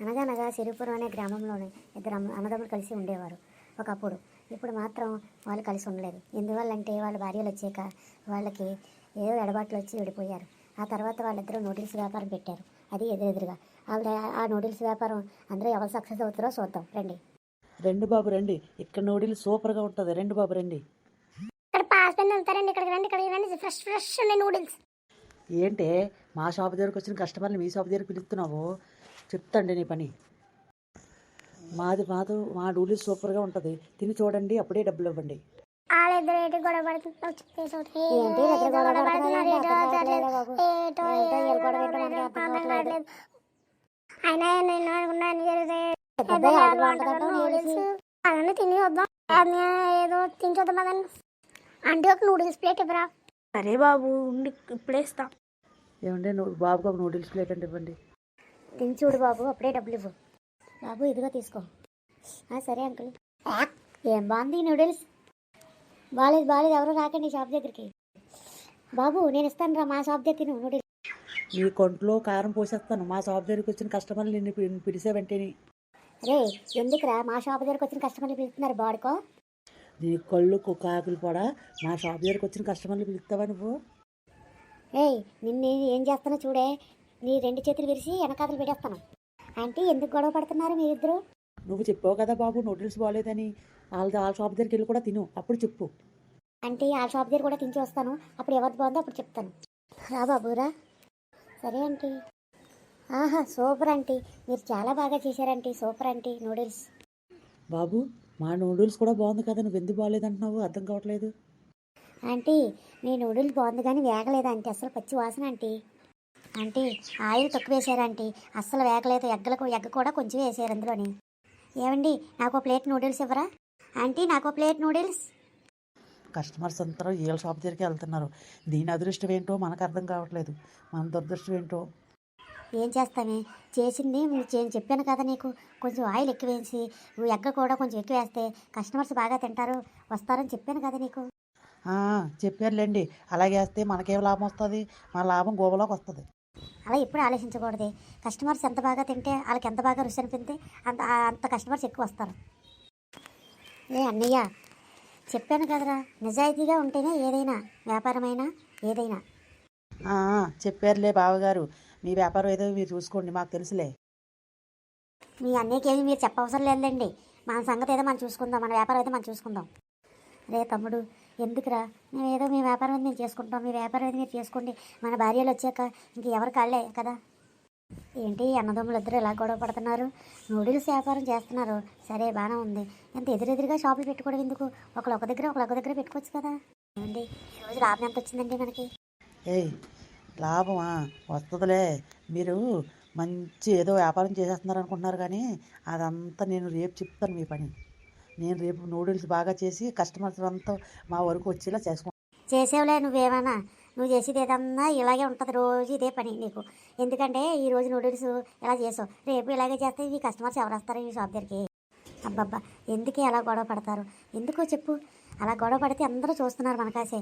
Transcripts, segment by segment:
అనగనగా సిరిపురం అనే గ్రామంలోనే ఇద్దరు అన్నదమ్ములు కలిసి ఉండేవారు ఒకప్పుడు. ఇప్పుడు మాత్రం వాళ్ళు కలిసి ఉండలేదు. ఎందువల్లంటే వాళ్ళ భార్యలు వచ్చాక వాళ్ళకి ఏదో ఎడబాట్లు వచ్చి విడిపోయారు. ఆ తర్వాత వాళ్ళిద్దరూ నూడిల్స్ వ్యాపారం పెట్టారు. అది ఎదురెదురుగా. ఆవిడ ఆ నూడిల్స్ వ్యాపారం అందరూ ఎవరు సక్సెస్ అవుతారో చూద్దాం రండి. రండి బాబు రండి, ఇక్కడ నూడిల్స్ సూపర్గా ఉంటుంది. రండి బాబు రండి. ఇక్కడ పాస్ పెన్ వెళ్తారండి, ఇక్కడికి రండి, ఫ్రెష్ ఫ్రెష్ ఉన్నాయి నూడిల్స్. ఏంటే మా షాప్ దగ్గరకు వచ్చిన కస్టమర్ని మీ షాప్ దగ్గరికి పిలుస్తున్నావు? చెప్తాండి నీ పని. మా నూడిల్స్ సూపర్గా ఉంటుంది, తిని చూడండి, అప్పుడే డబ్బులు ఇవ్వండి. తిని వద్దాం, ఏదో తిని చూద్దాం అంటే ఒక నూడిల్స్ ప్లేట్ ఇవ్వరా. అరే బాబు ఉండి ఇప్పుడే ఇస్తా. ఏమంటే బాబుకి ఒక నూడిల్స్ ప్లేట్ అంటే ఇవ్వండి. తిని చూడు బాబు, అప్పుడే డబ్బులు ఇవ్వు. బాబు ఇదిగో తీసుకో. సరే అంకుల్. ఏం బాగుంది నూడిల్స్. బాలేదు ఎవరు రాకండి షాప్ దగ్గరికి. బాబు నేను ఇస్తాను రా, మా షాప్ దగ్గర తిను నూడిల్స్. నీ కొంట్లో కారం పోసేస్తాను. మా షాప్ దగ్గరికి వచ్చిన కస్టమర్లు నిన్ను పిలిచేవంటేని. రే ఎందుకురా మా షాప్ దగ్గరకు వచ్చిన కస్టమర్లు పిలుస్తున్నారు బాడుకో. నీ కళ్ళు కాకులు కూడా మా షాప్ దగ్గరికి వచ్చిన కస్టమర్లు పిలుస్తావా నువ్వు? నిన్ను ఏం చేస్తానో చూడే, నీ రెండు చేతులు విరిసి వెనకాతలు పెట్టేస్తాను. అంటే ఎందుకు గొడవ పడుతున్నారు మీరిద్దరు? నువ్వు చెప్పావు కదా బాబు నూడిల్స్ బాగాలేదని. వాళ్ళ షాప్ దగ్గరికి వెళ్ళి కూడా తిను, అప్పుడు చెప్పు. అంటే ఆ షాప్ దగ్గర కూడా తిని వస్తాను, అప్పుడు ఎవరిది బాగుందో అప్పుడు చెప్తాను. రా బాబురా. సరే ఆంటీ. ఆహా సూపర్ ఆంటీ, మీరు చాలా బాగా చేశారంటీ. Super aunty noodles. బాబు మా నూడిల్స్ కూడా బాగుంది కదా, నువ్వు ఎందుకు బాగాలేదంటున్నావు? అర్థం కావట్లేదు. ఆంటీ మీ నూడిల్స్ బాగుంది కానీ వేగలేదు ఆంటీ, అసలు పచ్చి వాసన ఆంటీ. ఆంటీ ఆయిల్ తక్కువ వేసారు ఆంటీ, అస్సలు వేగలేదు. ఎగ్గ కూడా కొంచెం వేసారు అందులోని. ఏమండి నాకు ఒక ప్లేట్ నూడిల్స్ ఇవ్వరా ఆంటీ? నాకు ఒక ప్లేట్ నూడిల్స్. కస్టమర్స్ అంతా వీళ్ళ షాప్ దగ్గరికి వెళ్తున్నారు. దీని అదృష్టం ఏంటో మనకు అర్థం కావట్లేదు, మన దురదృష్టం ఏంటో. ఏం చేస్తామే, చేసింది చెప్పాను కదా నీకు. కొంచెం ఆయిల్ ఎక్కువ వేసి ఎగ్గ కూడా కొంచెం ఎక్కువ వేస్తే కస్టమర్స్ బాగా తింటారు, వస్తారని చెప్పాను కదా నీకు. చెప్పారులేండి, అలాగే వేస్తే మనకేం లాభం వస్తుంది? మన లాభం గోబలోకి వస్తుంది. అలా ఎప్పుడు ఆలోచించకూడదు. కస్టమర్స్ ఎంత బాగా తింటే వాళ్ళకి ఎంత బాగా రుచి అనిపిస్తే అంత కస్టమర్స్ ఎక్కువ వస్తారు. అన్నయ్య చెప్పాను కదరా, నిజాయితీగా ఉంటేనే ఏదైనా వ్యాపారమైనా ఏదైనా. చెప్పారులే బావగారు, మీ వ్యాపారం ఏదో మీరు చూసుకోండి, మాకు తెలుసులే. మీ అన్నయ్యకేమి మీరు చెప్పవసరం లేదండి. మన సంగతి ఏదో మనం చూసుకుందాం, మన వ్యాపారం అయితే మనం చూసుకుందాం. రే తమ్ముడు ఎందుకురా, మేమేదో మీ వ్యాపారం అయితే మేము చేసుకుంటాం, మీ వ్యాపారం అయితే మీరు చేసుకోండి. మన భార్యలు వచ్చాక ఇంక ఎవరు కాళ్ళే కదా. ఏంటి అన్నదమ్ములు ఇద్దరు ఎలా గొడవ పడుతున్నారు? నూడిల్స్ వ్యాపారం చేస్తున్నారు, సరే బాగానే ఉంది. ఎంత ఎదురెదురుగా షాపులు పెట్టుకోవడం ఎందుకు? ఒక దగ్గర పెట్టుకోవచ్చు కదా. ఏమండి ఈరోజు లాభం ఎంత వచ్చిందండి మనకి? లాభమా వస్తుందిలే. మీరు మంచి ఏదో వ్యాపారం చేసేస్తున్నారు అనుకుంటున్నారు, కానీ అదంతా నేను రేపు చెప్తాను మీ పని. నేను రేపు నూడిల్స్ బాగా చేసి కస్టమర్స్ అంతా మా వరకు వచ్చేలా చేసుకుంటాను. చేసేవులే నువ్వేమన్నా, నువ్వు చేసేది ఏదన్నా ఇలాగే ఉంటుంది, రోజు ఇదే పని నీకు. ఎందుకంటే ఈరోజు నూడిల్స్ ఎలా చేసావు, రేపు ఇలాగే చేస్తే ఈ కస్టమర్స్ ఎవరు వస్తారు ఈ షాప్ దగ్గరికి? అబ్బబ్బా ఎందుకే అలా గొడవ పడతారు? ఎందుకో చెప్పు. అలా గొడవ పడితే అందరూ చూస్తున్నారు మనకాసే,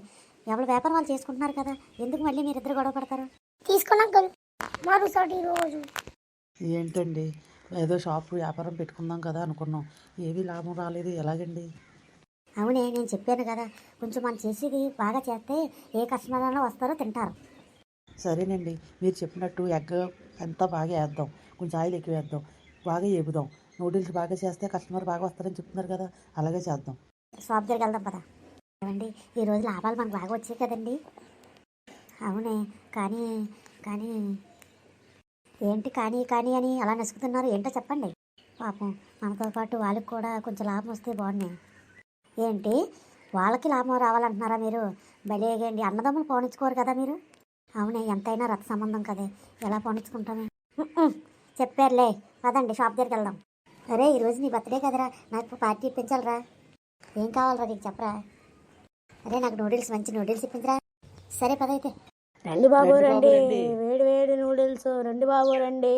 ఎవరి వ్యాపారం వాళ్ళు చేసుకుంటున్నారు కదా, ఎందుకు మళ్ళీ మీరిద్దరు గొడవ పడతారు? తీసుకున్నాం రోజు. ఏంటండి ఏదో షాప్ వ్యాపారం పెట్టుకుందాం కదా అనుకున్నాం, ఏమీ లాభం రాలేదు, ఎలాగండి? అవునే నేను చెప్పాను కదా, కొంచెం మనం చేసేది బాగా చేస్తే ఏ కస్టమర్ అయినా వస్తారో తింటారు. సరేనండి, మీరు చెప్పినట్టు ఎగ్ అంతా బాగా వేద్దాం, కొంచెం ఆయిల్ ఎక్కువ వేద్దాం, బాగా ఏపుదాం. నూడిల్స్ బాగా చేస్తే కస్టమర్ బాగా వస్తారని చెప్తున్నారు కదా, అలాగే చేద్దాం. షాప్ దగ్గరికి వెళ్దాం పదా. ఏమండి ఈరోజు లాభాలు మనకు బాగా వచ్చాయి కదండి? అవునే కానీ కానీ ఏంటి కానీ అని అలా నసుకుతున్నారు ఏంటో చెప్పండి. పాపం మనతో పాటు వాళ్ళకి కూడా కొంచెం లాభం వస్తే బాగున్నాయి. ఏంటి వాళ్ళకి లాభం రావాలంటున్నారా మీరు? భలేగండి, అన్నదమ్ములు పోనించుకోరు కదా మీరు. అవునే ఎంతైనా రథ సంబంధం కదే, ఎలా పోనించుకుంటామే. చెప్పారులే పదండి షాప్ దగ్గరికి వెళ్దాం. అరే ఈరోజు నీ బర్త్డే కదరా, నాకు పార్టీ ఇప్పించాలరా. ఏం కావాలరా నీకు చెప్పరా? అరే నాకు మంచి నూడిల్స్ ఇప్పించరా. సరే పదైతే. రండి బాబు రండి, వేడి వేడి నూడిల్స్. రండి బాబు రండి,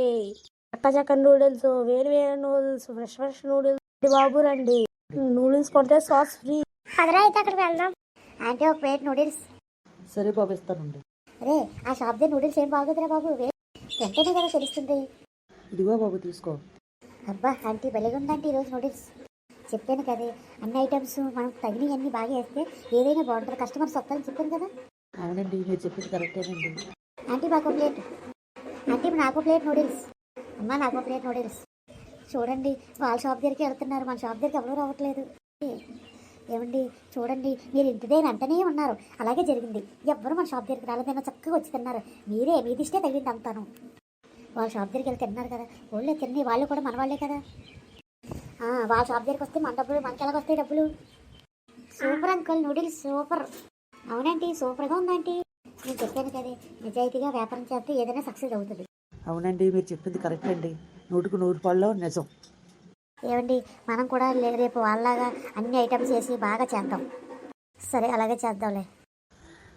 చక్క నూడిల్స్, వేడి నూడిల్స్, ఫ్రెష్ నూడిల్స్. బాబు రండి, నూడిల్స్ కొంటే సాస్ ఫ్రీ. పదరా అయితే అక్కడికి వెళ్దాం. అంటే ఒక ప్లేట్ నూడిల్స్. సరే బాబు ఇస్తానండి. అరే ఆ షాప్ దగ్గర నూడిల్స్ ఏం బాగుందిరా బాబు, వెంటనే కదా తెలుస్తుంది. ఇదిగో బాబు తీసుకో. అబ్బా ఆంటీ భలేగా ఉందంటే ఈరోజు నూడిల్స్. చెప్పాను కదే అన్ని ఐటమ్స్ మనకు తగినవి అన్నీ బాగా వేస్తే ఏదైనా బాగుంటుంది, కస్టమర్స్ వస్తారని చెప్పాను కదా. అవునండి, మీరు చెప్పింది కరెక్టేనండి. ఆంటీ మాకు ప్లేట్, ఆంటీ నాకు ప్లేట్ నూడిల్స్, అమ్మ నాకు ప్లేట్ నూడిల్స్. చూడండి వాళ్ళ షాప్ దగ్గరికి వెళ్తున్నారు, మన షాప్ దగ్గరికి ఎవరూ రావట్లేదు. ఏమండి చూడండి, మీరు ఇంటిదే అంటనే ఉన్నారు, అలాగే జరిగింది. ఎవ్వరు మన షాప్ దగ్గరికి రాలేదన్నా చక్కగా వచ్చి తిన్నారు. మీది ఇష్టే తగిలింది అంతాను. వాళ్ళ షాప్ దగ్గరికి వెళ్ళి తిన్నారు కదా, వాళ్ళే తిని వాళ్ళు కూడా మన వాళ్ళే కదా. వాళ్ళ షాప్ దగ్గరికి వస్తే మన డబ్బులు మనకి ఎలాగ వస్తాయి డబ్బులు. Super uncle noodles super. అవునండి సూపర్గా ఉందండి. నేను చెప్పాను కదే నిజాయితీగా వ్యాపారం చేస్తే ఏదైనా సక్సెస్ అవుతుంది. అవునండి, మీరు చెప్పింది కరెక్ట్ అండి. 100కు 100 నిజం. ఏమండి మనం కూడా రేపు వాళ్ళలాగా అన్ని ఐటమ్స్ వేసి బాగా చేద్దాం. సరే అలాగే చేద్దాంలే.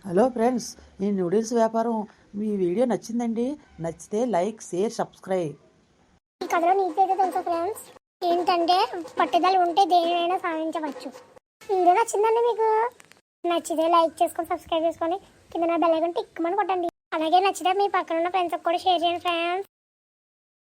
హలో ఫ్రెండ్స్, ఈ నూడిల్స్ వ్యాపారం మీ వీడియో నచ్చిందండి? నచ్చితే లైక్, షేర్, సబ్స్క్రైబ్. ఈ కథలో నీతి అయితే తెలుసా ఫ్రెండ్స్, ఏంటంటే పట్టుదల ఉంటే దేనినైనా సాధించవచ్చు. వీడియో నచ్చిందండి మీకు? నచ్చితే లైక్ చేసుకొని సబ్స్క్రైబ్ చేసుకొని కింద బెల్ ఐకాన్ టిక్ అని కొట్టండి. అలాగే నచ్చితే మీ పక్కన ఉన్న ఫ్రెండ్స్కి కూడా షేర్ చేయండి ఫ్రెండ్స్.